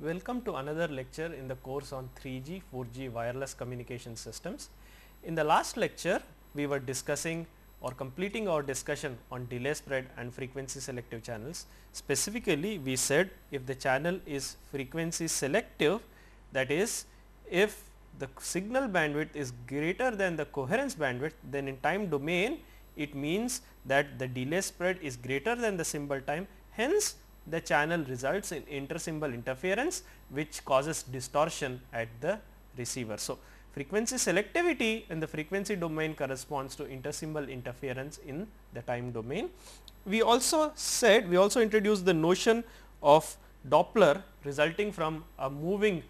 Welcome to another lecture in the course on 3G, 4G wireless communication systems. In the last lecture, we were discussing or completing our discussion on delay spread and frequency selective channels. Specifically, we said if the channel is frequency selective, that is, if the signal bandwidth is greater than the coherence bandwidth, then in time domain it means that the delay spread is greater than the symbol time. Hence, the channel results in inter-symbol interference, which causes distortion at the receiver. So, frequency selectivity in the frequency domain corresponds to inter-symbol interference in the time domain. We also said, we also introduced the notion of Doppler resulting from a moving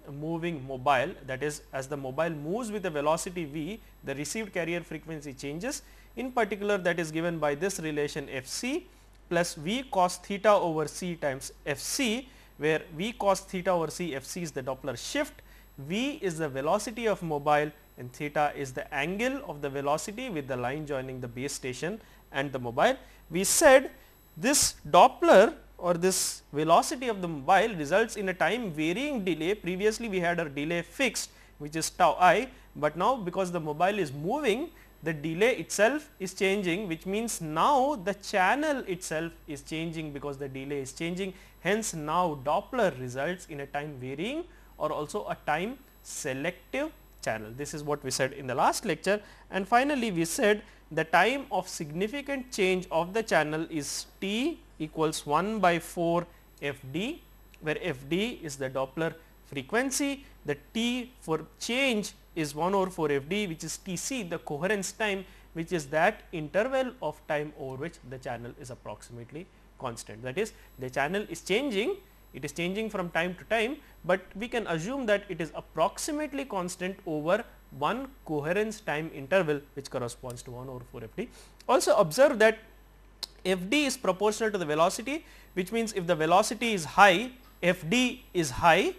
mobile, that is, as the mobile moves with a velocity v, the received carrier frequency changes. In particular, that is given by this relation f c plus v cos theta over c times f c, where v cos theta over c, f c is the Doppler shift, v is the velocity of mobile and theta is the angle of the velocity with the line joining the base station and the mobile. We said this Doppler or this velocity of the mobile results in a time varying delay. Previously, we had a delay fixed, which is tau I, but now because the mobile is moving, the delay itself is changing, which means now the channel itself is changing because the delay is changing. Hence, now Doppler results in a time varying or also a time selective channel. This is what we said in the last lecture. And finally, we said the time of significant change of the channel is t equals 1 by 4 f d, where f d is the Doppler frequency. The t for change is 1 over 4 f d, which is t c, the coherence time, which is that interval of time over which the channel is approximately constant. That is, the channel is changing, it is changing from time to time, but we can assume that it is approximately constant over one coherence time interval, which corresponds to 1 over 4 f d. Also observe that f d is proportional to the velocity, which means if the velocity is high, f d is high,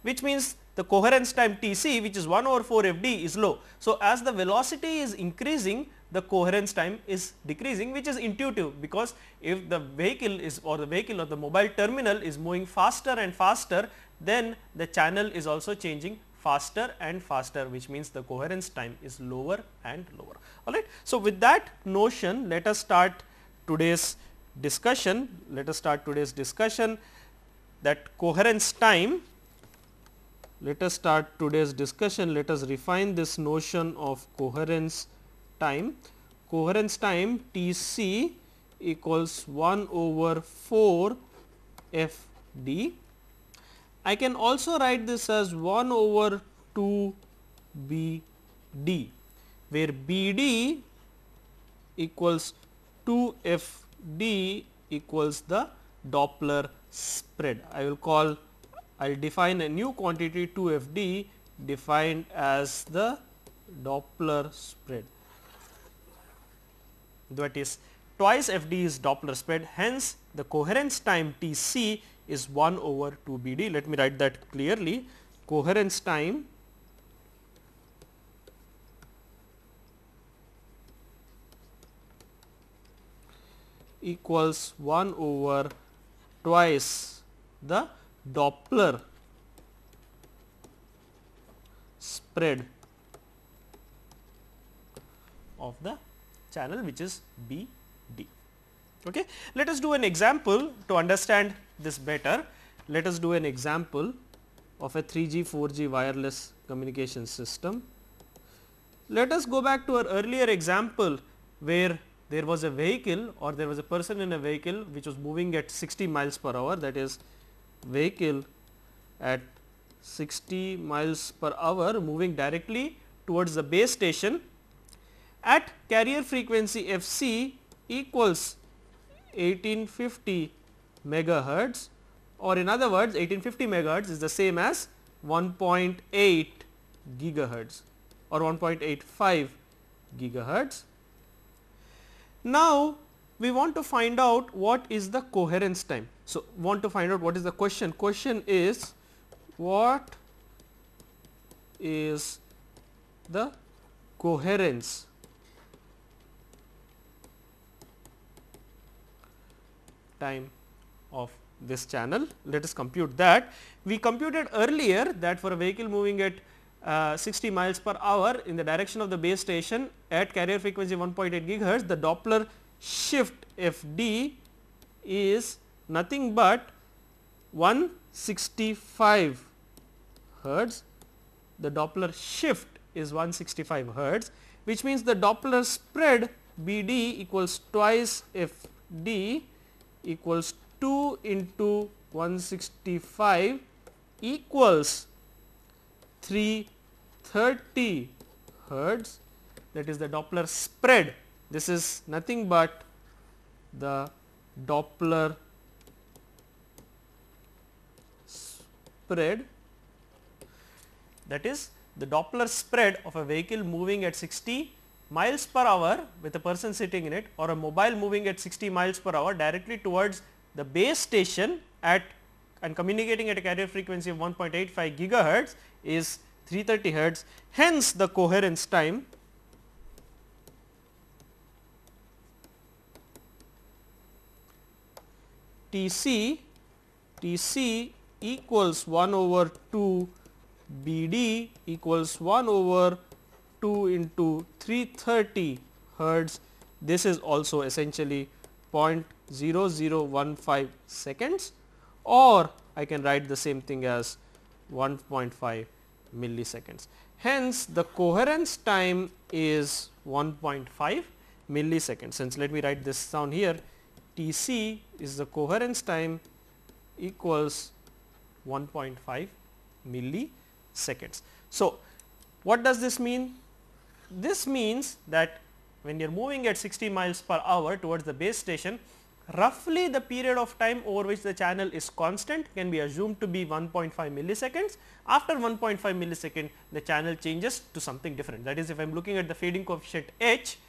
which means the coherence time t c, which is 1 over 4 f d, is low. So, as the velocity is increasing, the coherence time is decreasing, which is intuitive, because if the vehicle is or the mobile terminal is moving faster and faster, then the channel is also changing faster and faster, which means the coherence time is lower and lower. All right. So, with that notion, let us start today's discussion. That coherence time. Let us start today's discussion. Let us refine this notion of coherence time. Coherence time T c equals 1 over 4 f d. I can also write this as 1 over 2 b d, where b d equals 2 f d equals the Doppler spread. I will define a new quantity 2 f d defined as the Doppler spread, that is twice f d is Doppler spread. Hence, the coherence time T c is 1 over 2 b d. Let me write that clearly. Coherence time equals 1 over twice the Doppler spread of the channel, which is B D. Okay. Let us do an example to understand this better. Let us do an example of a 3G, 4G wireless communication system. Let us go back to our earlier example, where there was a vehicle or there was a person in a vehicle which was moving at 60 miles per hour, that is, vehicle at 60 miles per hour moving directly towards the base station at carrier frequency f c equals 1850 megahertz, or in other words 1850 megahertz is the same as 1.8 gigahertz or 1.85 gigahertz. Now, we want to find out what is the coherence time. So, want to find out what is the question. Question is, what is the coherence time of this channel. Let us compute that. We computed earlier that for a vehicle moving at 60 miles per hour in the direction of the base station at carrier frequency 1.8 gigahertz, the Doppler shift FD is nothing but 165 hertz. The Doppler shift is 165 hertz, which means the Doppler spread BD equals twice FD equals 2 into 165 equals 330 hertz. That is the Doppler spread. This is nothing but the Doppler spread, that is the Doppler spread of a vehicle moving at 60 miles per hour with a person sitting in it, or a mobile moving at 60 miles per hour directly towards the base station at and communicating at a carrier frequency of 1.85 gigahertz is 330 hertz. Hence, the coherence time TC equals 1 over 2 BD equals 1 over 2 into 330 hertz. This is also essentially 0.0015 seconds, or I can write the same thing as 1.5 milliseconds. Hence, the coherence time is 1.5 milliseconds. Since let me write this down here, TC is the coherence time equals 1.5 milliseconds. So, what does this mean? This means that when you are moving at 60 miles per hour towards the base station, roughly the period of time over which the channel is constant can be assumed to be 1.5 milliseconds. After 1.5 millisecond, the channel changes to something different. That is, if I am looking at the fading coefficient h,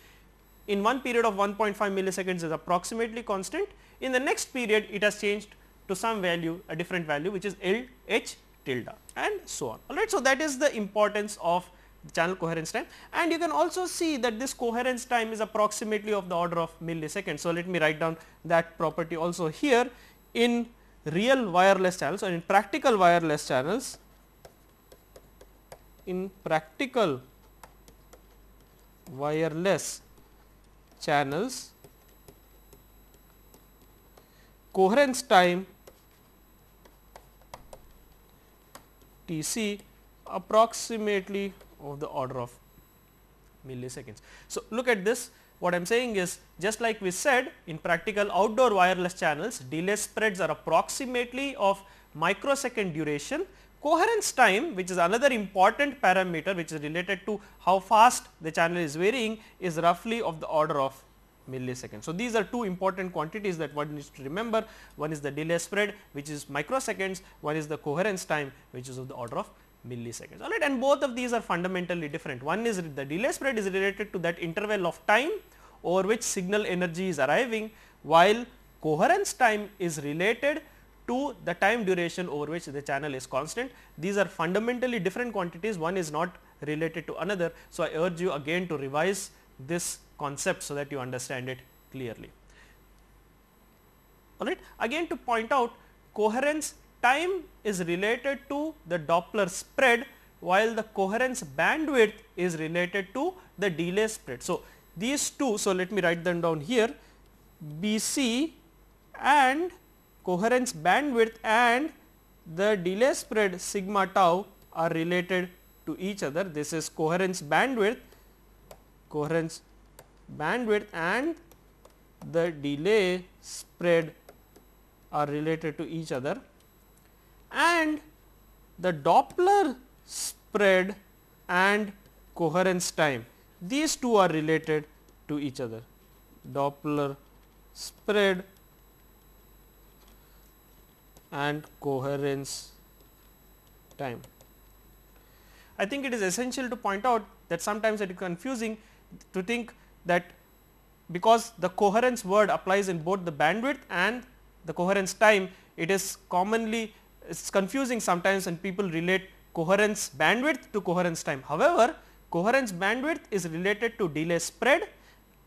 in one period of 1.5 milliseconds is approximately constant. In the next period, it has changed to some value, a different value, which is L h tilde, and so on. Alright, so that is the importance of the channel coherence time, and you can also see that this coherence time is approximately of the order of milliseconds. So, let me write down that property also here. In real wireless channels or in practical wireless channels, coherence time TC approximately of the order of milliseconds. So, look at this. What I am saying is, just like we said, in practical outdoor wireless channels, delay spreads are approximately of microsecond duration. Coherence time, which is another important parameter which is related to how fast the channel is varying, is roughly of the order of milliseconds. So, these are two important quantities that one needs to remember. One is the delay spread, which is microseconds, one is the coherence time, which is of the order of milliseconds. Alright, and both of these are fundamentally different. One is the delay spread is related to that interval of time over which signal energy is arriving, while coherence time is related to the time duration over which the channel is constant. These are fundamentally different quantities, one is not related to another. So, I urge you again to revise this concept so that you understand it clearly. Alright, again to point out, coherence time is related to the Doppler spread, while the coherence bandwidth is related to the delay spread. So, these two, so let me write them down here, BC and coherence bandwidth and the delay spread sigma tau are related to each other. This is coherence bandwidth and the delay spread are related to each other, and the Doppler spread and coherence time, these two are related to each other. Doppler spread and coherence time. I think it is essential to point out that sometimes it is confusing to think that because the coherence word applies in both the bandwidth and the coherence time, it is commonly confusing sometimes when people relate coherence bandwidth to coherence time. However, coherence bandwidth is related to delay spread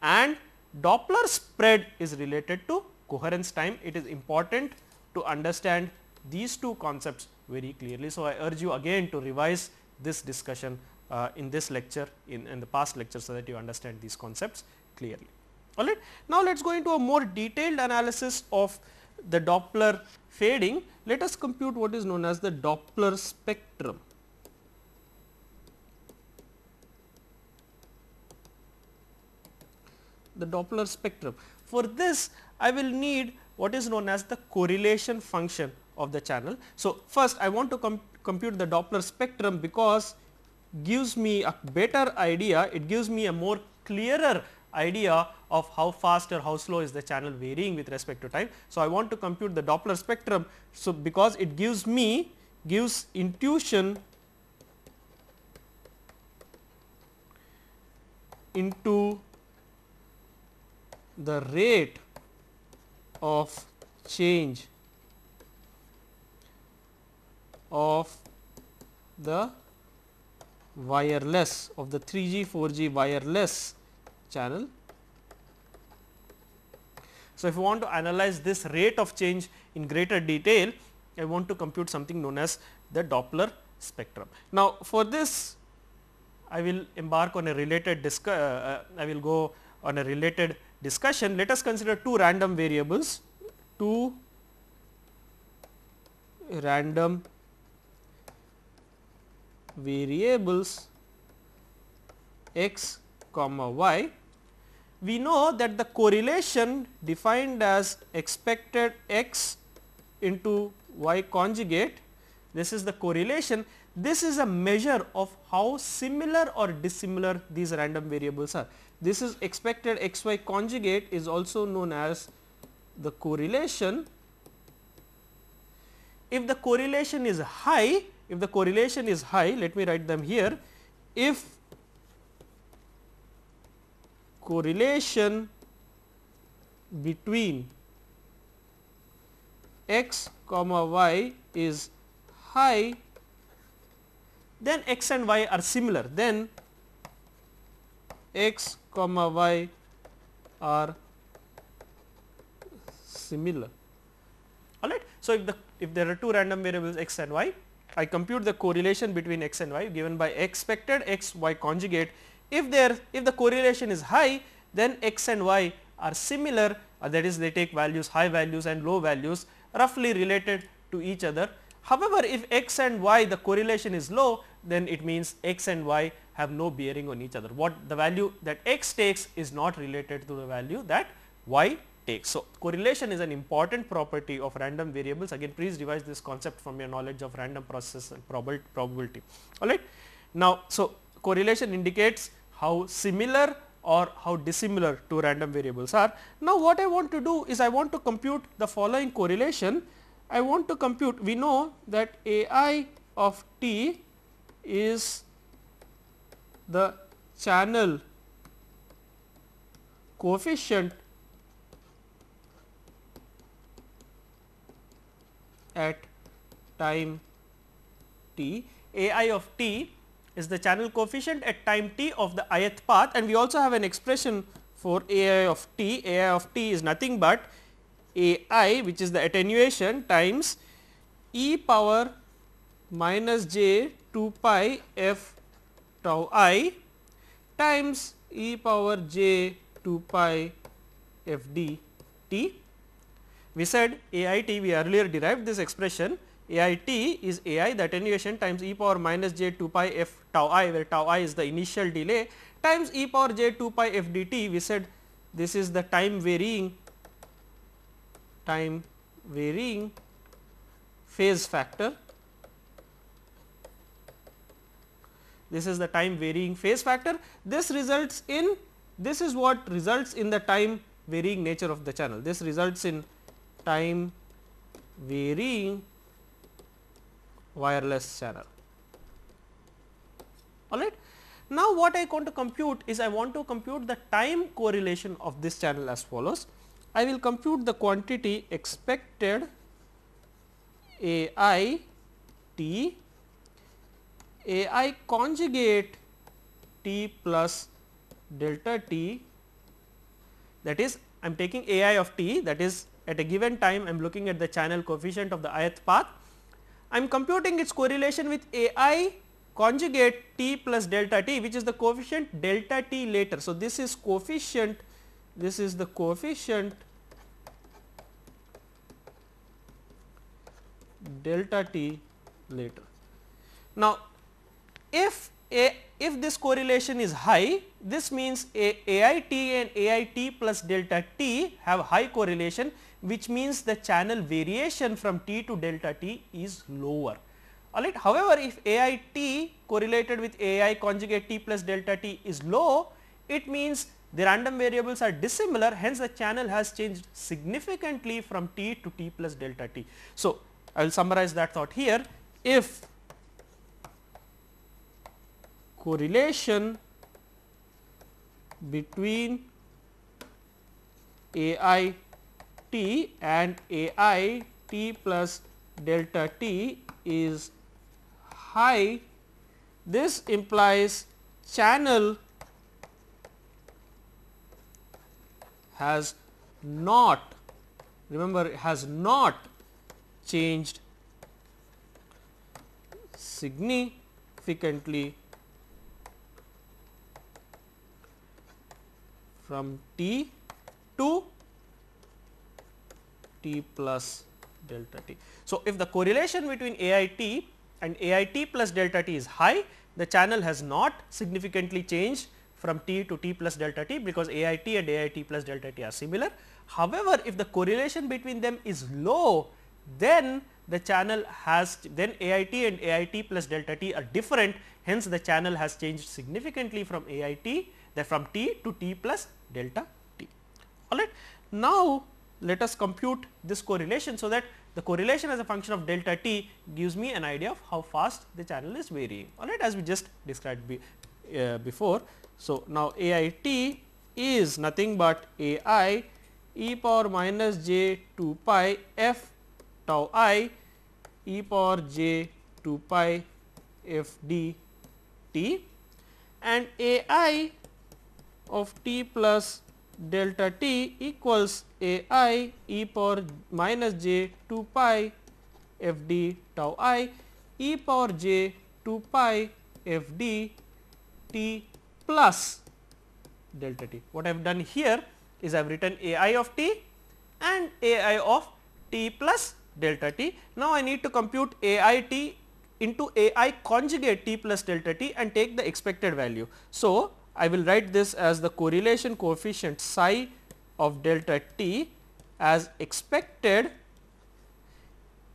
and Doppler spread is related to coherence time. It is important to understand these two concepts very clearly. So, I urge you again to revise this discussion in this lecture in the past lecture, so that you understand these concepts clearly. Alright. Now, let us go into a more detailed analysis of the Doppler fading. Let us compute what is known as the Doppler spectrum. The Doppler spectrum. For this, I will need what is known as the correlation function of the channel. So, first I want to compute the Doppler spectrum, because gives me a better idea, it gives me a more clearer idea of how fast or how slow is the channel varying with respect to time. So, I want to compute the Doppler spectrum. So, because it gives intuition into the rate of change of the wireless, of the 3G 4G wireless channel. So, if you want to analyze this rate of change in greater detail, I want to compute something known as the Doppler spectrum. Now, for this I will embark on a related I will go on a related discussion. Let us consider two random variables, x comma y. We know that the correlation defined as expected x into y conjugate, this is the correlation. This is a measure of how similar or dissimilar these random variables are. This is expected x y conjugate, is also known as the correlation. If the correlation is high, let me write them here. If correlation between x comma y is high, then x and y are similar, then x comma y are similar. Alright. So, if there are two random variables x and y, I compute the correlation between x and y given by expected x y conjugate. If the correlation is high, then x and y are similar, that is, they take values, high values and low values, roughly related to each other. However, if x and y the correlation is low, then it means x and y have no bearing on each other. What the value that x takes is not related to the value that y takes. So, correlation is an important property of random variables. Again, please revise this concept from your knowledge of random process and probability. Alright. Now, so correlation indicates how similar or how dissimilar two random variables are. Now, what I want to do is I want to compute the following correlation. I want to compute, we know that AI of t is the channel coefficient at time t. AI of t is the channel coefficient at time t of the ith path, and we also have an expression for AI of t. AI of t is nothing but AI, which is the attenuation, times e power minus j 2 pi f tau I times e power j 2 pi f d t. We said AIT, we earlier derived this expression, AIT is AI, the attenuation, times e power minus j 2 pi f tau I, where tau I is the initial delay, times e power j 2 pi f dt. We said this is the time varying phase factor. This is the time varying phase factor. This results in, this is what results in the time varying nature of the channel. This results in time varying wireless channel. Alright. Now, what I want to compute is I want to compute the time correlation of this channel as follows. I will compute the quantity expected AI t, AI conjugate t plus delta t, that is I am taking AI of t, that is at a given time I am looking at the channel coefficient of the ith path. I am computing its correlation with AI conjugate t plus delta t, which is the coefficient delta t later. So, this is coefficient, this is the coefficient delta t later. Now, if this correlation is high, this means AIT and AIT plus delta t have high correlation, which means the channel variation from t to delta t is lower. Alright. However, if AIT correlated with AI conjugate t plus delta t is low, it means the random variables are dissimilar, hence the channel has changed significantly from t to t plus delta t. So, I will summarize that thought here. If correlation between AIT and AIT plus delta t is high, this implies channel has not, remember, has not changed significantly from t to t plus delta t. So, if the correlation between AIT and AIT plus delta t is high, the channel has not significantly changed from t to t plus delta t, because AIT and AIT plus delta t are similar. However, if the correlation between them is low, then the channel has, then AIT and AIT plus delta t are different, hence the channel has changed significantly from AIT, from t to t plus delta t. Alright. Now, let us compute this correlation, so that the correlation as a function of delta t gives me an idea of how fast the channel is varying, alright, as we just described before. So, now AIT is nothing but AI e power minus j 2 pi f tau I e power j 2 pi f d t, and AI of t plus delta t equals AI e power minus j 2 pi f d tau I e power j 2 pi f d t plus delta t. What I have done here is I have written AI of t and AI of t plus delta t. Now, I need to compute AIT into AI conjugate t plus delta t and take the expected value. So, I will write this as the correlation coefficient psi of delta t as expected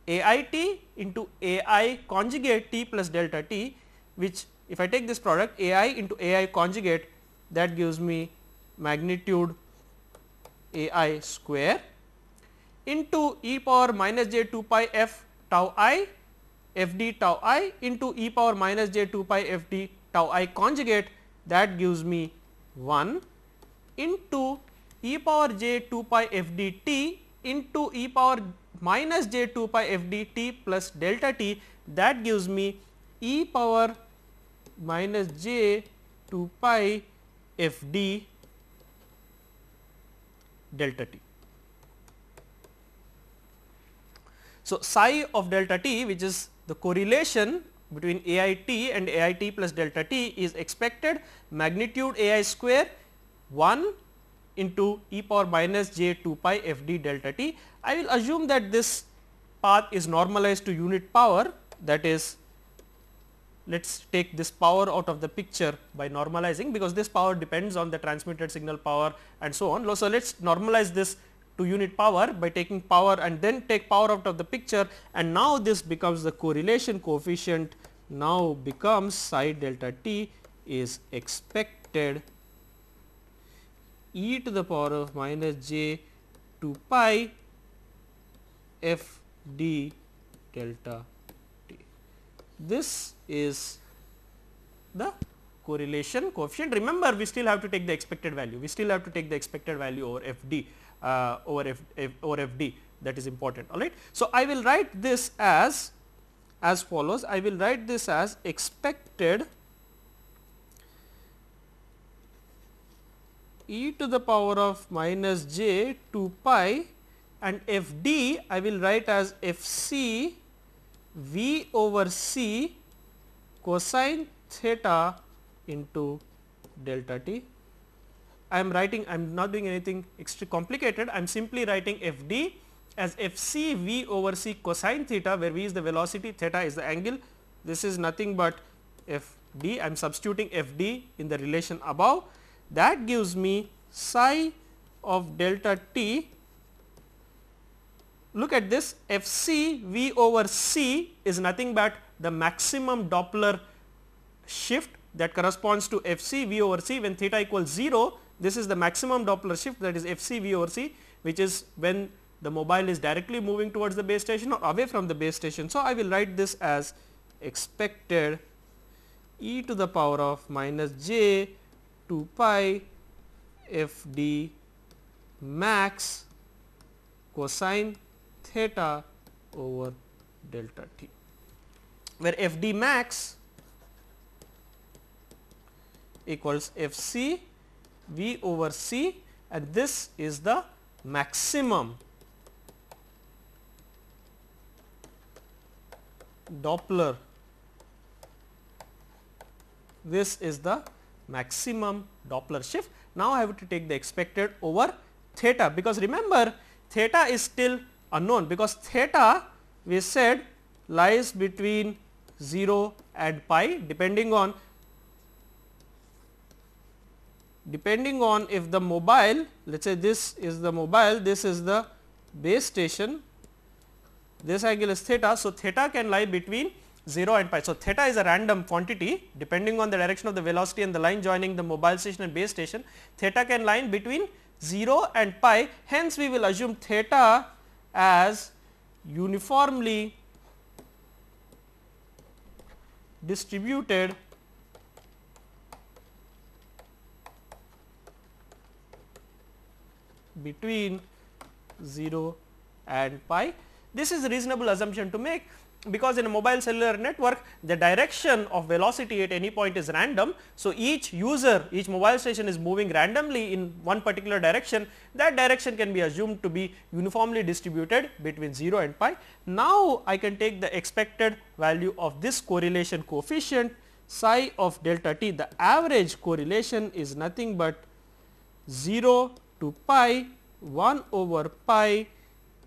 AIT into AI conjugate t plus delta t, which if I take this product AI into AI conjugate, that gives me magnitude AI square into e power minus j 2 pi f tau I f d tau I into e power minus j 2 pi f d tau I conjugate, that gives me 1 into e power j 2 pi f d t into e power minus j 2 pi f d t plus delta t, that gives me e power minus j 2 pi f d delta t. So, psi of delta t, which is the correlation between AIT and AIT plus delta t, is expected magnitude AI square 1 into e power minus j 2 pi f d delta t. I will assume that this path is normalized to unit power, that is, let us take this power out of the picture by normalizing, because this power depends on the transmitted signal power and so on. So, let us normalize this to unit power by taking power and then take power out of the picture, and now this becomes the correlation coefficient, now becomes psi delta t is expected e to the power of minus j 2 pi f d delta t. This is the correlation coefficient. Remember, we still have to take the expected value, we still have to take the expected value over f d over f d, that is important. All right. So, I will write this as follows. I will write this as expected e to the power of minus j 2 pi and f d I will write as f c v over c cosine theta into delta t. I am writing, I am not doing anything extra complicated, I am simply writing f d as f c v over c cosine theta, where v is the velocity, theta is the angle. This is nothing but f d, I am substituting f d in the relation above. That gives me psi of delta t. Look at this, f c v over c is nothing but the maximum Doppler shift that corresponds to f c v over c when theta equals 0. This is the maximum Doppler shift, that is f c v over c, which is when the mobile is directly moving towards the base station or away from the base station. So, I will write this as expected e to the power of minus j 2 pi f d max cosine theta over delta t, where f d max equals f c v over c, and this is the maximum Doppler, this is the maximum Doppler shift. Now, I have to take the expected over theta, because remember theta is still unknown, because theta we said lies between 0 and pi depending on if the mobile, let us say this is the mobile, this is the base station, this angle is theta. So, theta can lie between 0 and pi. So, theta is a random quantity depending on the direction of the velocity and the line joining the mobile station and base station. Theta can lie between 0 and pi, hence we will assume theta as uniformly distributed between 0 and pi. This is a reasonable assumption to make, because in a mobile cellular network the direction of velocity at any point is random. So, each user, each mobile station is moving randomly in one particular direction, that direction can be assumed to be uniformly distributed between 0 and pi. Now, I can take the expected value of this correlation coefficient psi of delta t. The average correlation is nothing but 0 to pi 1 over pi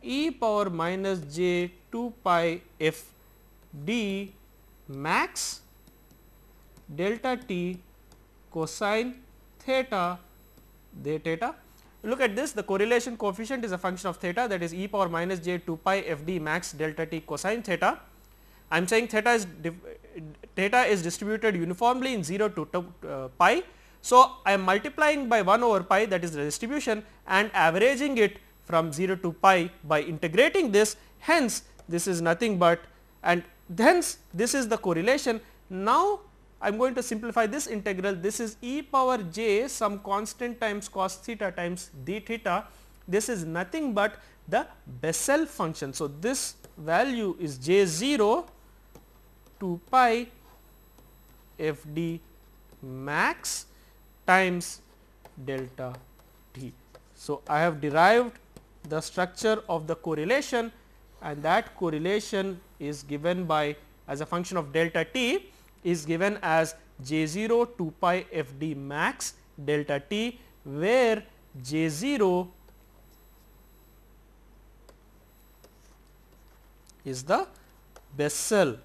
e power minus j 2 pi f d max delta t cosine theta de theta. Look at this, the correlation coefficient is a function of theta, that is e power minus j 2 pi f d max delta t cosine theta. I am saying theta is distributed uniformly in 0 to pi. So, I am multiplying by 1 over pi, that is the distribution, and averaging it from 0 to pi by integrating this. Hence, this is nothing but, and hence this is the correlation. Now, I am going to simplify this integral. This is e power j some constant times cos theta times d theta. This is nothing but the Bessel function. So, this value is j 0 to pi f d max times delta t. So, I have derived the structure of the correlation, and that correlation is given by, as a function of delta t, is given as j 0 2 pi f d max delta t, where j 0 is the Bessel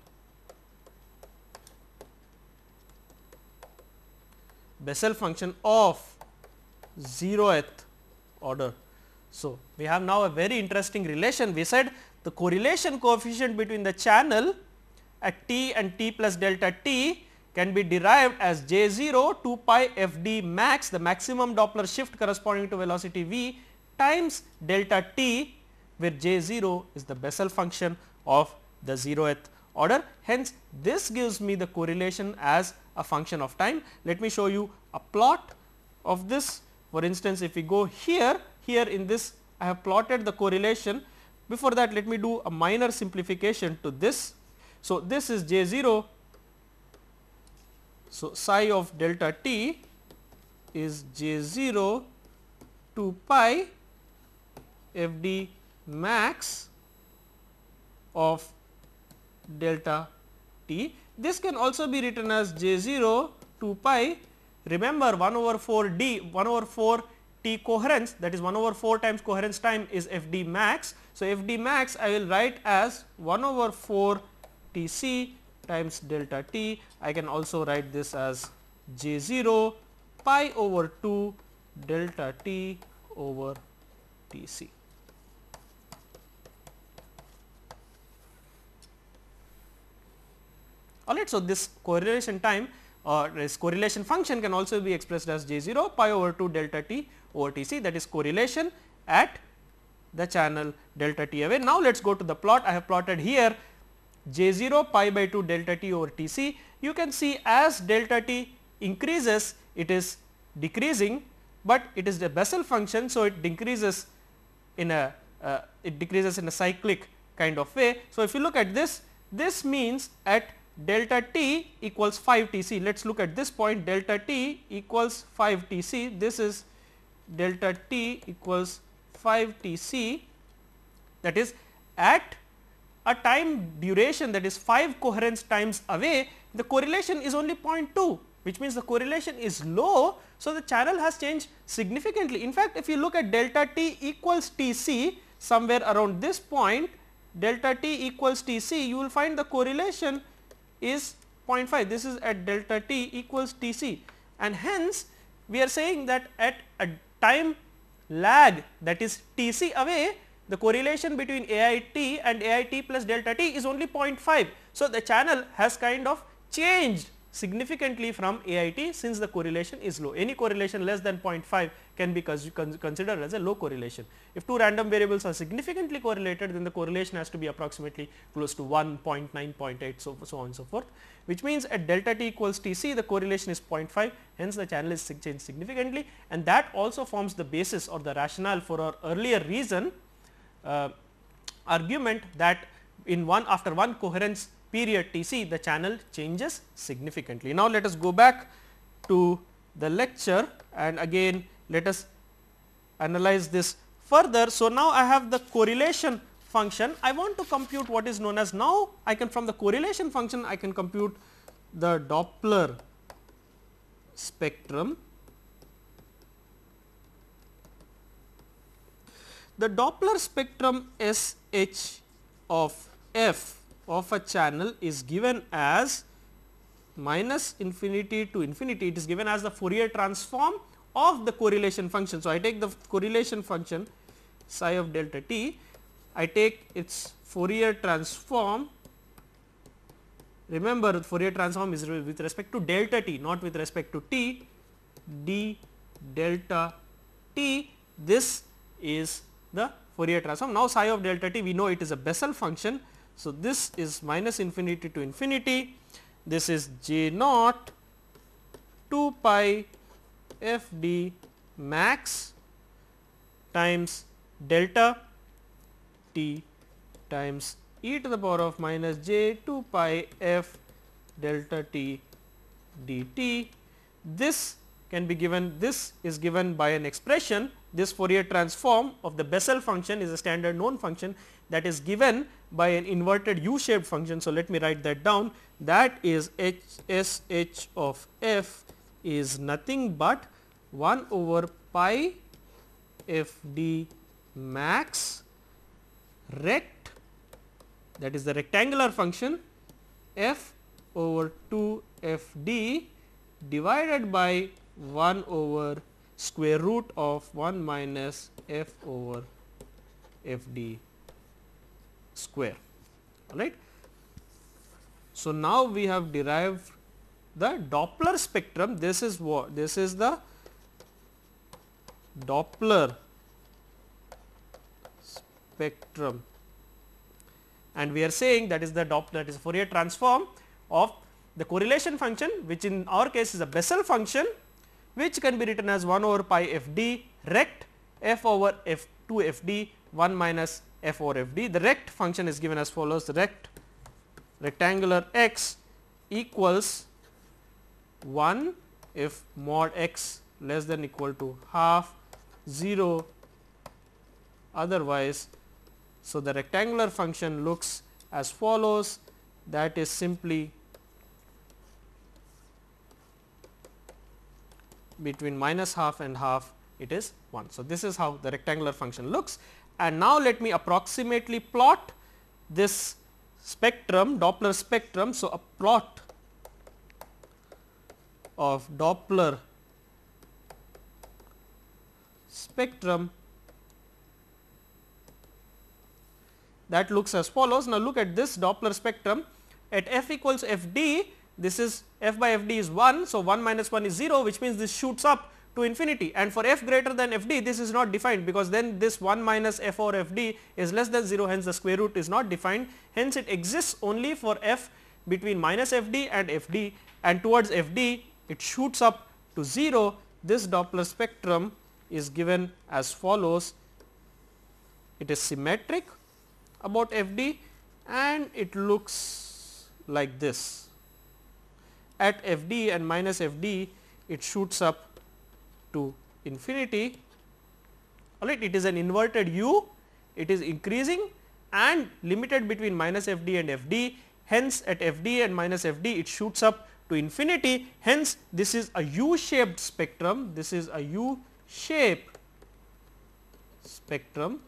function of 0th order. So, we have now a very interesting relation. We said the correlation coefficient between the channel at t and t plus delta t can be derived as j 0 2 pi f d max, the maximum Doppler shift corresponding to velocity v, times delta t, where j 0 is the Bessel function of the 0th order. Hence, this gives me the correlation as a function of time. Let me show you a plot of this. For instance, if we go here in this I have plotted the correlation. Before that, let me do a minor simplification to this. So, this is j 0. So, psi of delta t is j 0 2 pi f d max of delta t. This can also be written as J0 2 pi. Remember 1 over 4 d, 1 over 4 t coherence, that is 1 over 4 times coherence time is f d max. So, f d max I will write as 1 over 4 T c times delta t. I can also write this as J0 pi over 2 delta t over T c. Alright, so this correlation time or this correlation function can also be expressed as J0 pi over 2 delta t over T c, that is correlation at the channel delta t away. Now, let us go to the plot. I have plotted here J0 pi by 2 delta t over T c. You can see as delta t increases, it is decreasing, but it is the Bessel function. So, it decreases in a cyclic kind of way. So, if you look at this, this means at delta t equals 5 T c. Let us look at this point, delta t equals 5 T c. This is delta t equals 5 T c, that is at a time duration that is 5 coherence times away, the correlation is only 0.2, which means the correlation is low. So, the channel has changed significantly. In fact, if you look at delta t equals T c, somewhere around this point delta t equals T c, you will find the correlation is 0.5. This is at delta t equals T c, and hence we are saying that at a time lag that is T c away, the correlation between AIT and AIT plus delta t is only 0.5. So, the channel has kind of changed significantly from AIT since the correlation is low. Any correlation less than 0.5 can be considered as a low correlation. If two random variables are significantly correlated, then the correlation has to be approximately close to 1, 0.9, 0.8, so on and so forth, which means at delta t equals T c, the correlation is 0.5, hence the channel is changed significantly, and that also forms the basis or the rationale for our earlier reason argument that in after one coherence period T c, the channel changes significantly. Now, let us go back to the lecture and again let us analyze this further. So, now I have the correlation function. I want to compute what is known as, now I can, from the correlation function I can compute the Doppler spectrum. The Doppler spectrum SH of f of a channel is given as minus infinity to infinity. It is given as the Fourier transform of the correlation function. So, I take the correlation function psi of delta t, I take its Fourier transform. Remember, the Fourier transform is with respect to delta t, not with respect to t, d delta t. This is the Fourier transform. Now, psi of delta t, we know it is a Bessel function. So, this is minus infinity to infinity, this is J naught 2 pi f d max times delta t times e to the power of minus j 2 pi f delta t dt. This can be given, this is given by an expression. This Fourier transform of the Bessel function is a standard known function that is given by an inverted U shaped function. So, let me write that down, that is SH of f is nothing but 1 over pi f d max rect, that is the rectangular function, f over 2 f d divided by 1 over square root of 1 minus f over f d square. All right. So, now we have derived the Doppler spectrum. This is what? This is the Doppler spectrum, and we are saying that is the Doppler, that is Fourier transform of the correlation function, which in our case is a Bessel function, which can be written as 1 over pi f d rect f over f 2 f d 1 minus f over f d. The rect function is given as follows: rect rectangular x equals 1 if mod x less than equal to half, 0 otherwise So, the rectangular function looks as follows, that is simply between minus half and half, it is 1. So, this is how the rectangular function looks, and now let me approximately plot this spectrum, Doppler spectrum. So, a plot of Doppler spectrum that looks as follows. Now, look at this Doppler spectrum at f equals f d, this is f by f d is 1. So, 1 minus 1 is 0, which means this shoots up to infinity, and for f greater than f d this is not defined, because then this 1 minus f over f d is less than 0, hence the square root is not defined, hence it exists only for f between minus f d and f d, and towards f d it shoots up to 0. This Doppler spectrum is given as follows, it is symmetric about f d and it looks like this. At f d and minus f d it shoots up to infinity, alright. It is an inverted U, it is increasing and limited between minus f d and f d, hence at f d and minus f d it shoots up to infinity, hence this is a U shaped spectrum, this is a U shaped spectrum.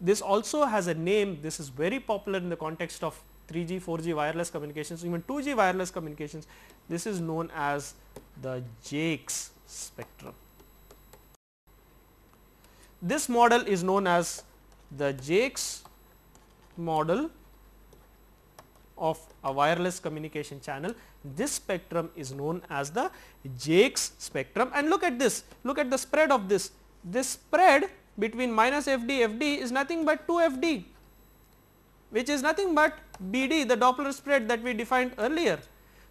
This also has a name, this is very popular in the context of 3G, 4G wireless communications, even 2G wireless communications. This is known as the Jakes spectrum. This model is known as the Jakes model of a wireless communication channel. This spectrum is known as the Jakes spectrum, and look at this, look at the spread of this. This spread between minus f d is nothing but 2 f d, which is nothing but B d, the Doppler spread that we defined earlier.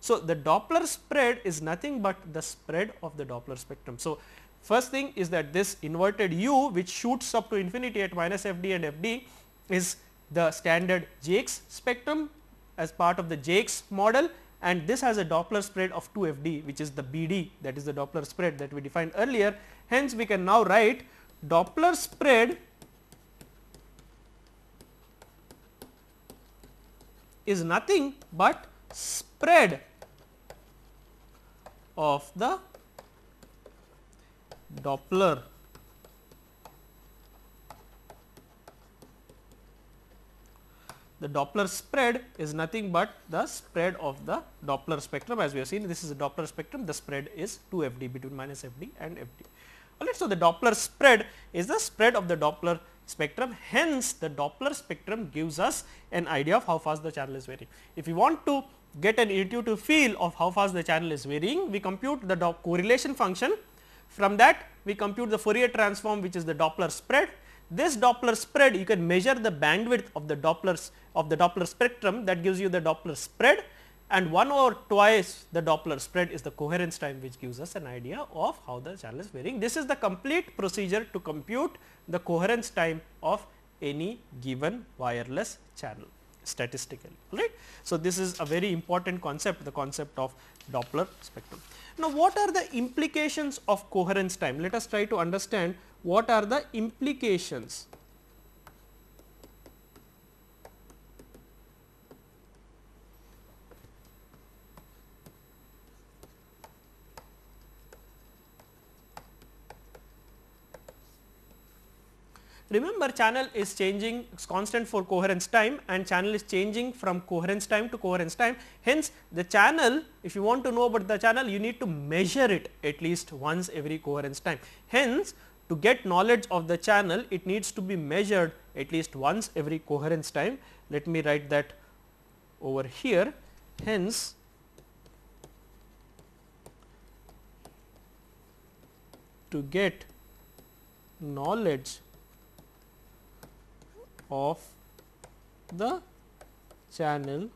So, the Doppler spread is nothing but the spread of the Doppler spectrum. So, first thing is that this inverted U, which shoots up to infinity at minus f d and f d, is the standard Jakes spectrum as part of the Jakes model, and this has a Doppler spread of 2 f d, which is the B d, that is the Doppler spread that we defined earlier. Hence, we can now write Doppler spread is nothing but spread of the Doppler spread is nothing but the spread of the Doppler spectrum. As we have seen, this is a Doppler spectrum, the spread is 2 f d between minus f d and f d. Alright, so the Doppler spread is the spread of the Doppler spectrum, hence the Doppler spectrum gives us an idea of how fast the channel is varying. If you want to get an intuitive feel of how fast the channel is varying, we compute the correlation function. From that we compute the Fourier transform, which is the Doppler spread. This Doppler spread, you can measure the bandwidth of the Doppler spectrum, that gives you the Doppler spread, and 1 or twice the Doppler spread is the coherence time, which gives us an idea of how the channel is varying. This is the complete procedure to compute the coherence time of any given wireless channel statistically, right. So, this is a very important concept, the concept of Doppler spectrum. Now, what are the implications of coherence time? Let us try to understand what are the implications. Remember, channel is changing, it's constant for coherence time, and channel is changing from coherence time to coherence time. Hence, the channel, if you want to know about the channel, you need to measure it at least once every coherence time. Hence, to get knowledge of the channel, it needs to be measured at least once every coherence time. Let me write that over here. Hence, to get knowledge of the channel,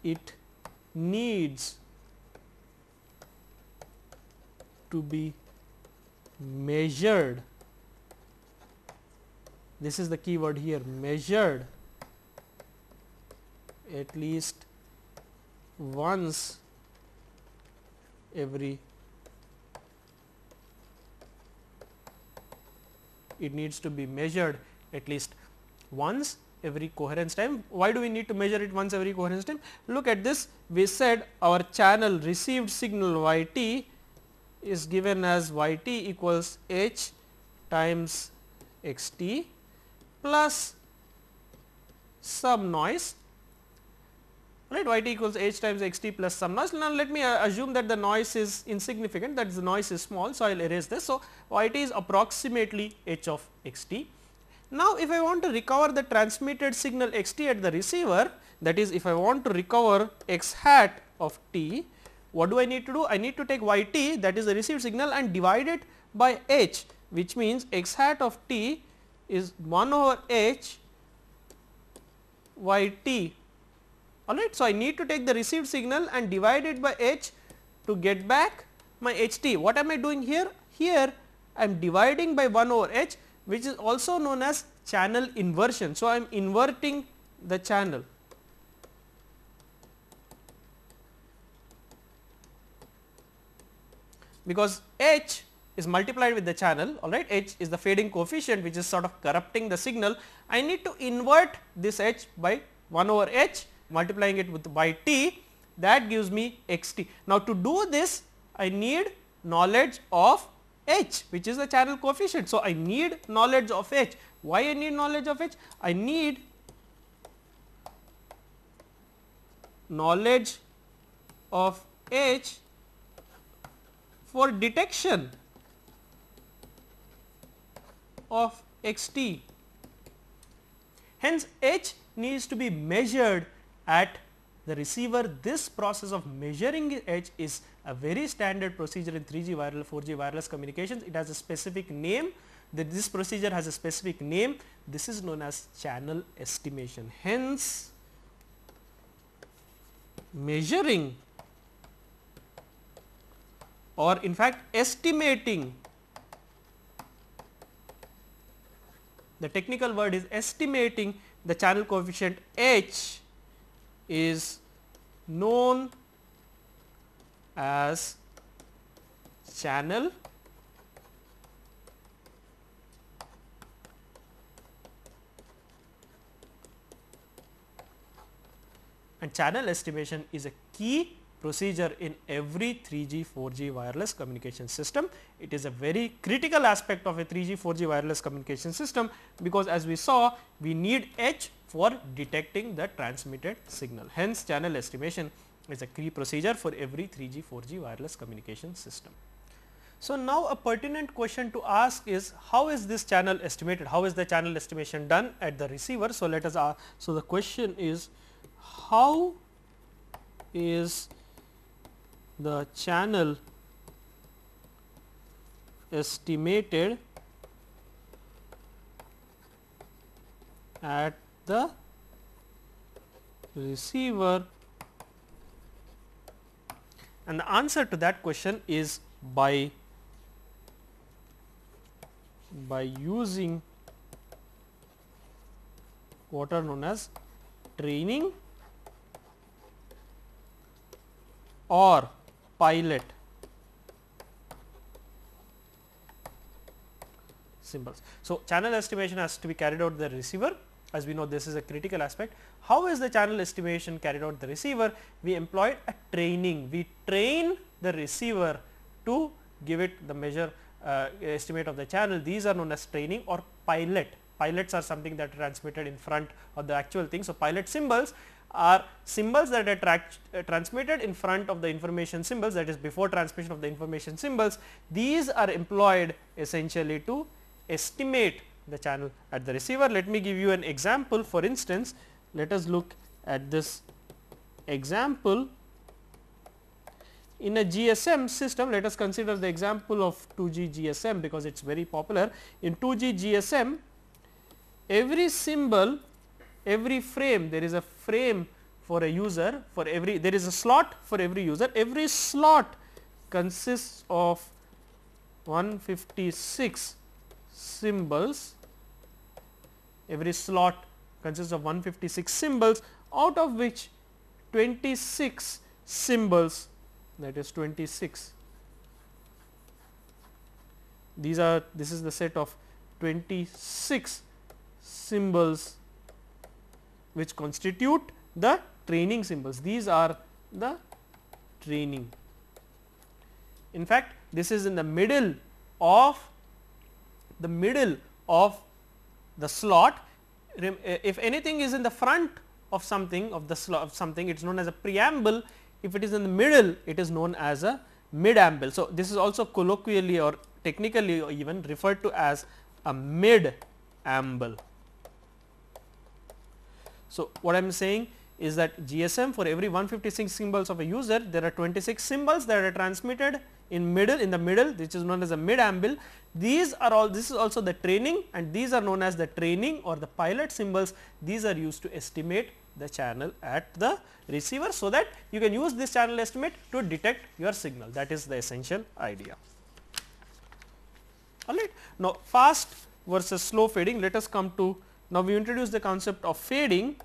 it needs to be measured. This is the key word here, measured at least once every it needs to be measured at least once every coherence time. Why do we need to measure it once every coherence time? Look at this, we said our channel received signal y t is given as y t equals h times x t plus some noise, right, y t equals h times x t plus some noise. Now, let me assume that the noise is insignificant, that is the noise is small. So, I will erase this. So, y t is approximately h of x t. Now, if I want to recover the transmitted signal x t at the receiver, that is if I want to recover x hat of t, what do I need to do? I need to take y t, that is the received signal, and divide it by h, which means x hat of t is 1 over h y t. Alright. So, I need to take the received signal and divide it by h to get back my h t. What am I doing here? Here I am dividing by 1 over h, which is also known as channel inversion. So, I am inverting the channel. Because h is multiplied with the channel, alright, h is the fading coefficient which is sort of corrupting the signal. I need to invert this h by 1 over h, multiplying it with by t, that gives me x t. Now, to do this I need knowledge of h, which is the channel coefficient. So, I need knowledge of h. Why I need knowledge of h? I need knowledge of h for detection of x t. Hence, h needs to be measured at the receiver. This process of measuring h is a very standard procedure in 3G wireless, 4G wireless communications. It has a specific name. This procedure has a specific name. This is known as channel estimation. Hence, measuring or in fact estimating, the technical word is estimating the channel coefficient h is known as channel and channel estimation is a key procedure in every 3G, 4G wireless communication system. It is a very critical aspect of a 3G, 4G wireless communication system, because as we saw we need h for detecting the transmitted signal. Hence, channel estimation is a key procedure for every 3G, 4G wireless communication system. So, now a pertinent question to ask is, how is this channel estimated? How is the channel estimation done at the receiver? So, let us ask. So, the question is, how is the channel estimated at the receiver? And the answer to that question is by using what are known as training or pilot symbols. So, channel estimation has to be carried out at the receiver. As we know, this is a critical aspect. How is the channel estimation carried out at the receiver? We employed a training. We train the receiver to give it the measure estimate of the channel. These are known as training or pilot. Pilots are something that are transmitted in front of the actual thing. So, pilot symbols are symbols that are transmitted in front of the information symbols, that is before transmission of the information symbols. These are employed essentially to estimate the channel at the receiver. Let me give you an example. For instance, let us look at this example. In a GSM system, let us consider the example of 2G GSM, because it is very popular. In 2G GSM, every symbol, every frame, there is a frame for a user, for every, there is a slot for every user. Every slot consists of 156 symbols. Every slot consists of 156 symbols, out of which 26 symbols, that is 26. This is the set of 26 symbols which constitute the training symbols. These are the training. In fact, this is in the middle of the slot. If anything is in the front of something it is known as a preamble. If it is in the middle, it is known as a mid-amble. So, this is also colloquially or technically even referred to as a mid-amble. So, what I am saying is that GSM, for every 156 symbols of a user, there are 26 symbols that are transmitted in the middle, which is known as a mid-amble. This is also the training, and these are known as the training or the pilot symbols. These are used to estimate the channel at the receiver, so that you can use this channel estimate to detect your signal. That is the essential idea. Alright. Now, fast versus slow fading. Let us come to, now we introduce the concept of fading.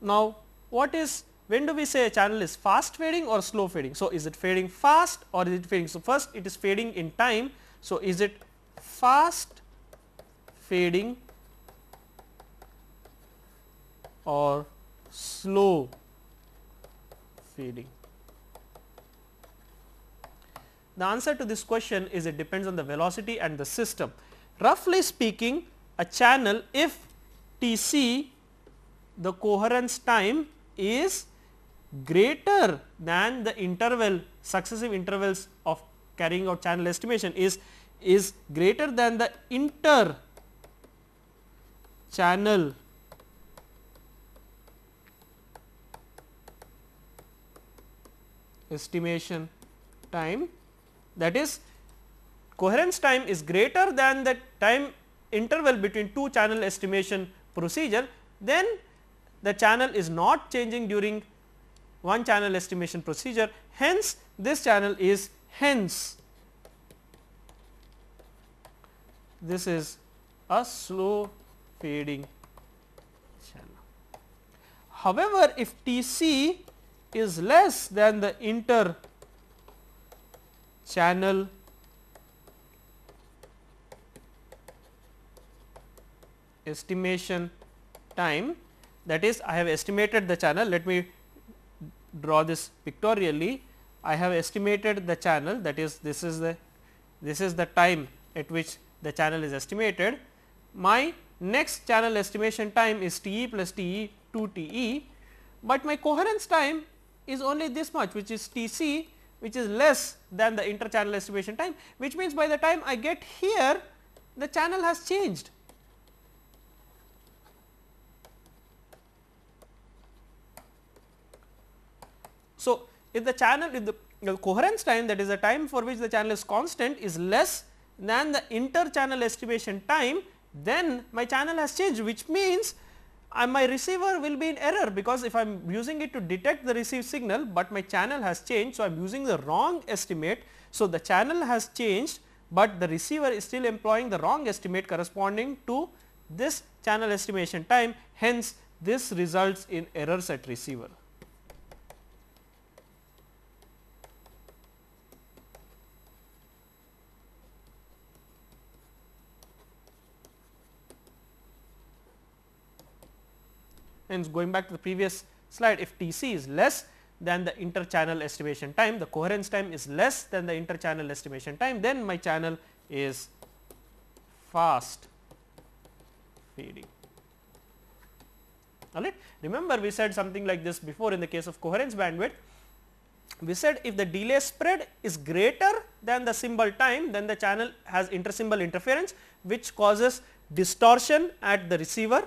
Now, when do we say a channel is fast fading or slow fading? So, is it fading fast or is it fading? So, first it is fading in time. So, is it fast fading or slow fading? The answer to this question is it depends on the velocity and the system. Roughly speaking, a channel, if Tc, the coherence time, is greater than the successive intervals of carrying out channel estimation is greater than the inter channel estimation time, that is coherence time is greater than the time interval between two channel estimation procedure, then the channel is not changing during one channel estimation procedure. Hence, this channel is this is a slow fading channel. However, if Tc is less than the inter channel estimation time, that is, I have estimated the channel. Let me draw this pictorially. I have estimated the channel, that is, this is the time at which the channel is estimated. My next channel estimation time is Te plus Te 2 Te, but my coherence time is only this much, which is Tc, which is less than the inter channel estimation time, which means by the time I get here, the channel has changed. So, if the coherence time, that is the time for which the channel is constant, is less than the inter channel estimation time, then my channel has changed, which means my receiver will be in error, because if I am using it to detect the received signal, but my channel has changed. So, I am using the wrong estimate. So, the channel has changed, but the receiver is still employing the wrong estimate corresponding to this channel estimation time. Hence, this results in errors at receiver. Hence, going back to the previous slide, if Tc is less than the inter channel estimation time, the coherence time is less than the inter channel estimation time, then my channel is fast fading. Alright. Remember, we said something like this before in the case of coherence bandwidth. We said if the delay spread is greater than the symbol time, then the channel has intersymbol interference, which causes distortion at the receiver.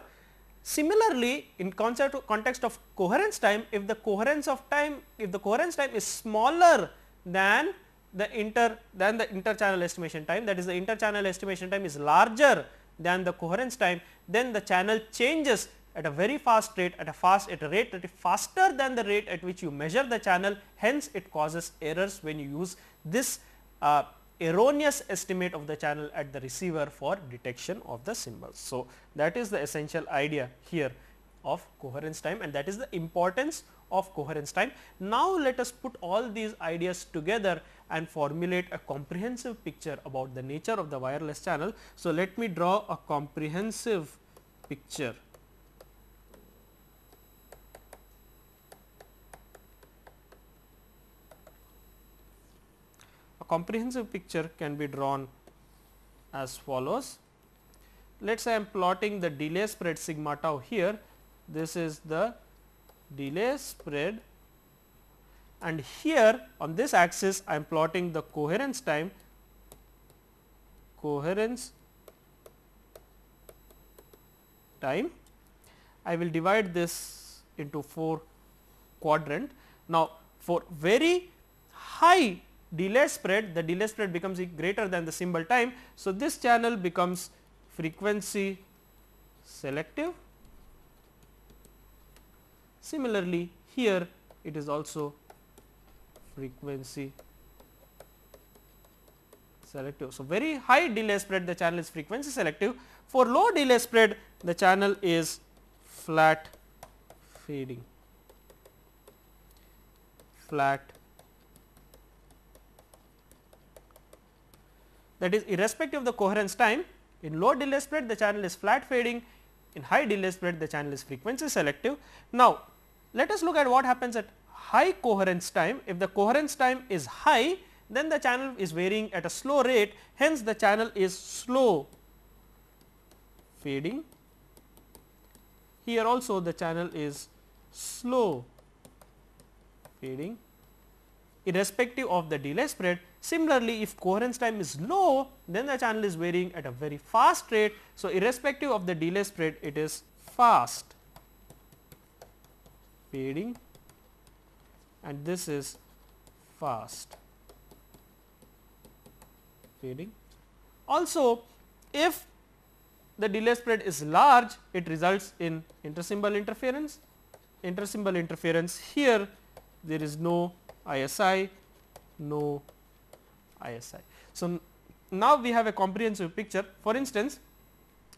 Similarly, in context of coherence time, if the coherence time is smaller than the inter channel estimation time, that is, the inter channel estimation time is larger than the coherence time, then the channel changes at a very fast rate, at a rate that is faster than the rate at which you measure the channel. Hence, it causes errors when you use this erroneous estimate of the channel at the receiver for detection of the symbols. So, that is the essential idea here of coherence time, and that is the importance of coherence time. Now, let us put all these ideas together and formulate a comprehensive picture about the nature of the wireless channel. So, let me draw a comprehensive picture. A comprehensive picture can be drawn as follows. Let us say I am plotting the delay spread sigma tau here. This is the delay spread, and here on this axis I am plotting the coherence time, I will divide this into 4 quadrant. Now, for very high delay spread, the delay spread becomes greater than the symbol time. So, this channel becomes frequency selective. Similarly, here it is also frequency selective. So, very high delay spread, the channel is frequency selective. For low delay spread, the channel is flat fading. That is, irrespective of the coherence time, in low delay spread the channel is flat fading, in high delay spread the channel is frequency selective. Now, let us look at what happens at high coherence time. If the coherence time is high, then the channel is varying at a slow rate, hence the channel is slow fading. Here also the channel is slow fading irrespective of the delay spread. Similarly, if coherence time is low, then the channel is varying at a very fast rate. So, irrespective of the delay spread, it is fast fading, and this is fast fading. Also, if the delay spread is large, it results in intersymbol interference. Intersymbol interference, here there is no ISI, no ISI. So, now we have a comprehensive picture. For instance,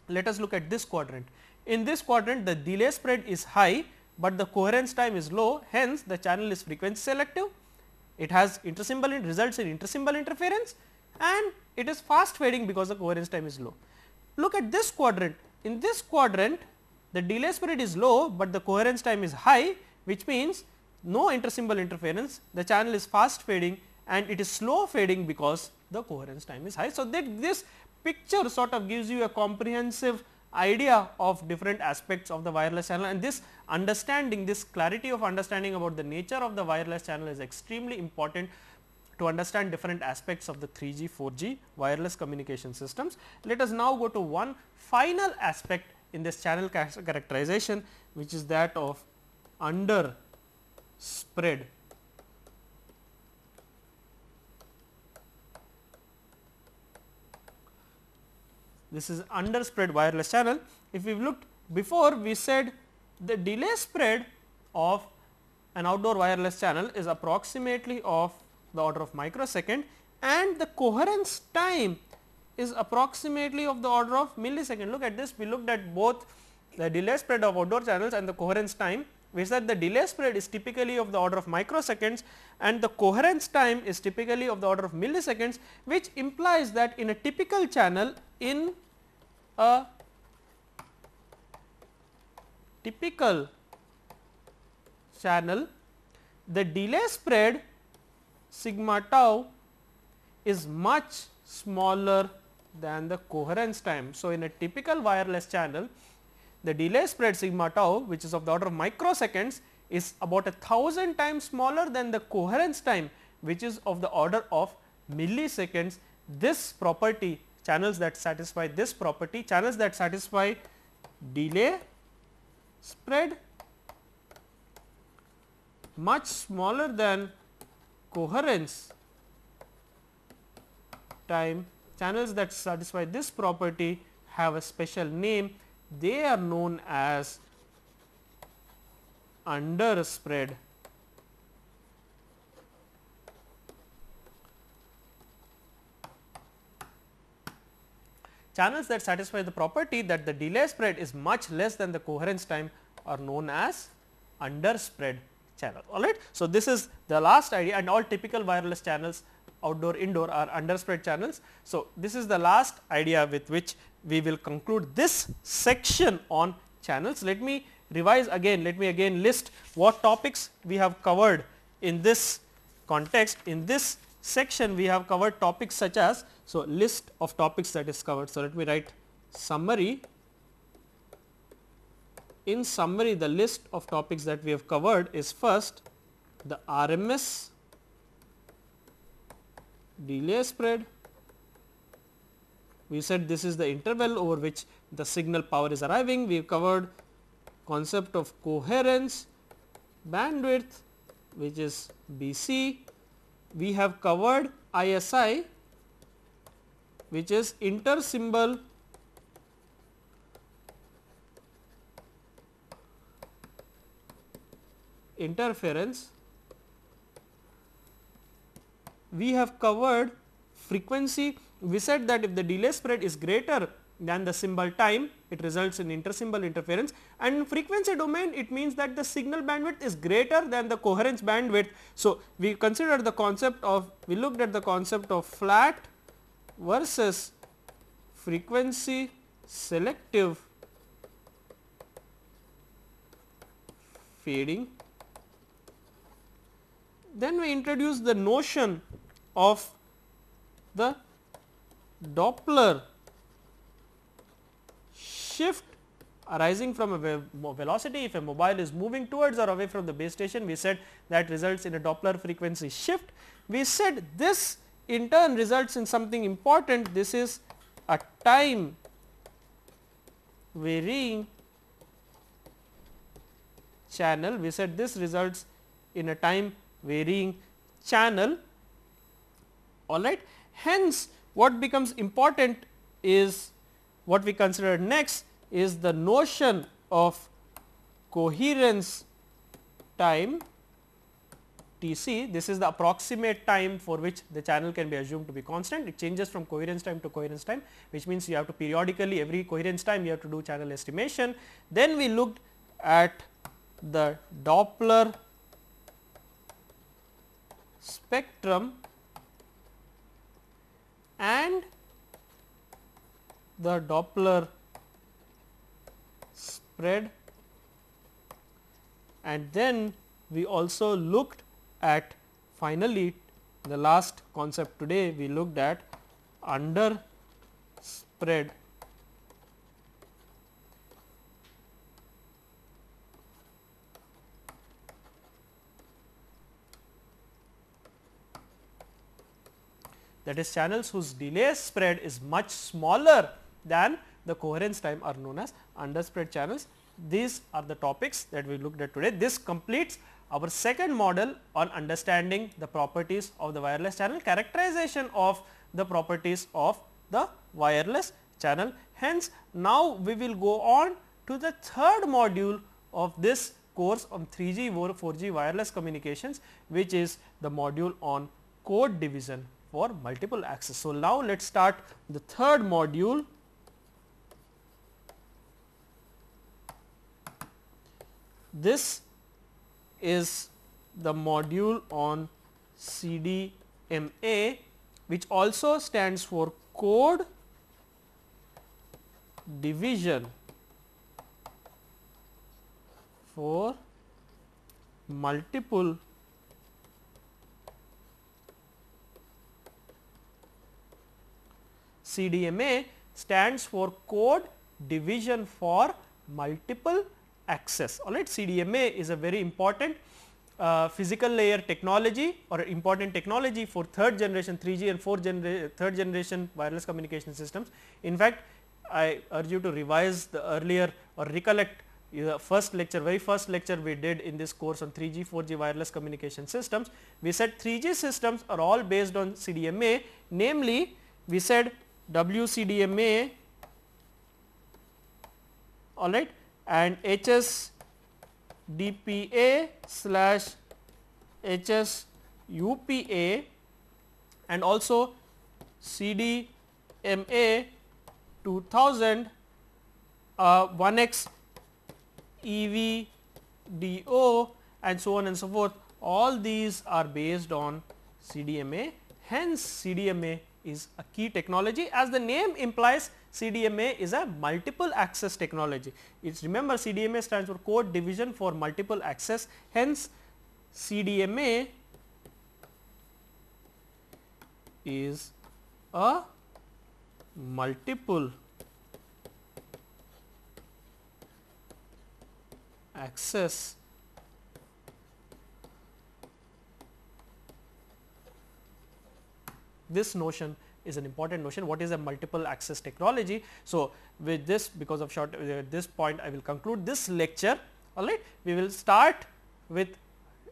let us look at this quadrant. In this quadrant, the delay spread is high, but the coherence time is low, hence the channel is frequency selective. It has intersymbol, results in intersymbol interference, and it is fast fading because the coherence time is low. Look at this quadrant. In this quadrant, the delay spread is low, but the coherence time is high, which means no intersymbol interference, the channel is fast fading, and it is slow fading because the coherence time is high. So, that this picture sort of gives you a comprehensive idea of different aspects of the wireless channel, and this understanding, this clarity of understanding about the nature of the wireless channel is extremely important to understand different aspects of the 3G, 4G wireless communication systems. Let us now go to one final aspect in this channel characterization, which is that of under spread. This is underspread wireless channel. If we looked before, we said the delay spread of an outdoor wireless channel is approximately of the order of microsecond, and the coherence time is approximately of the order of millisecond. Look at this, we looked at both the delay spread of outdoor channels and the coherence time. We said the delay spread is typically of the order of microseconds and the coherence time is typically of the order of milliseconds, which implies that in a typical channel, in a typical channel, the delay spread sigma tau is much smaller than the coherence time. So, in a typical wireless channel, the delay spread sigma tau, which is of the order of microseconds, is about 1000 times smaller than the coherence time, which is of the order of milliseconds. This property, channels that satisfy this property, channels that satisfy delay spread much smaller than coherence time, channels that satisfy this property have a special name. They are known as underspread channels that satisfy the property that the delay spread is much less than the coherence time are known as underspread channel. All right. So, this is the last idea, and all typical wireless channels outdoor, indoor are underspread channels. So, this is the last idea with which we will conclude this section on channels. Let me revise again, let me again list what topics we have covered in this context. In this section we have covered topics such as, so list of topics that is covered. So, let me write summary. In summary, the list of topics that we have covered is first the RMS delay spread. We said this is the interval over which the signal power is arriving. We have covered concept of coherence bandwidth, which is BC. We have covered ISI, which is inter-symbol interference. We have covered frequency. We said that if the delay spread is greater than the symbol time, it results in inter-symbol interference, and in frequency domain it means that the signal bandwidth is greater than the coherence bandwidth. So, we considered the concept of, we looked at the concept of flat versus frequency selective fading. Then we introduced the notion of the Doppler shift arising from a velocity. If a mobile is moving towards or away from the base station, we said that results in a Doppler frequency shift. We said this in turn results in something important. This is a time varying channel. We said this results in a time varying channel. All right. Hence, what becomes important is what we consider next is the notion of coherence time TC. This is the approximate time for which the channel can be assumed to be constant. It changes from coherence time to coherence time, which means you have to periodically, every coherence time you have to do channel estimation. Then we looked at the Doppler spectrum and the Doppler spread, and then we also looked at, finally the last concept today, we looked at under spread that is channels whose delay spread is much smaller than the coherence time are known as underspread channels. These are the topics that we looked at today. This completes our second model on understanding the properties of the wireless channel, characterization of the properties of the wireless channel. Hence, now we will go on to the third module of this course on 3G or 4G wireless communications, which is the module on code division for multiple access. So, now let us start the third module. This is the module on CDMA, which also stands for code division for multiple CDMA stands for code division for multiple access. All right, CDMA is a very important physical layer technology or important technology for third generation 3G and third generation wireless communication systems. In fact, I urge you to revise the earlier or recollect the first lecture, very first lecture we did in this course on 3G, 4G wireless communication systems. We said 3G systems are all based on CDMA, namely we said WCDMA, all right, and HSDPA slash HSUPA, and also CDMA 2000, 1X EVDO, and so on and so forth. All these are based on CDMA. Hence, CDMA is a key technology. As the name implies, CDMA is a multiple access technology. It's, remember, CDMA stands for code division for multiple access. Hence, CDMA is a multiple access this notion is an important notion. What is a multiple access technology? So, with this, because of short this point, I will conclude this lecture. All right, we will start with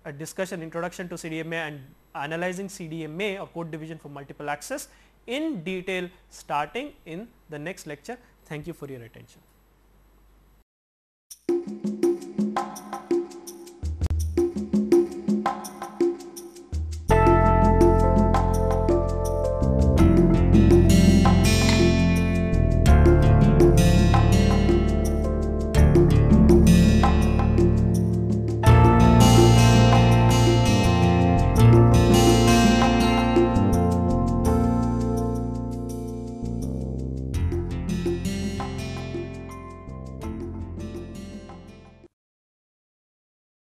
a discussion, introduction to CDMA and analyzing CDMA or code division for multiple access in detail starting in the next lecture. Thank you for your attention.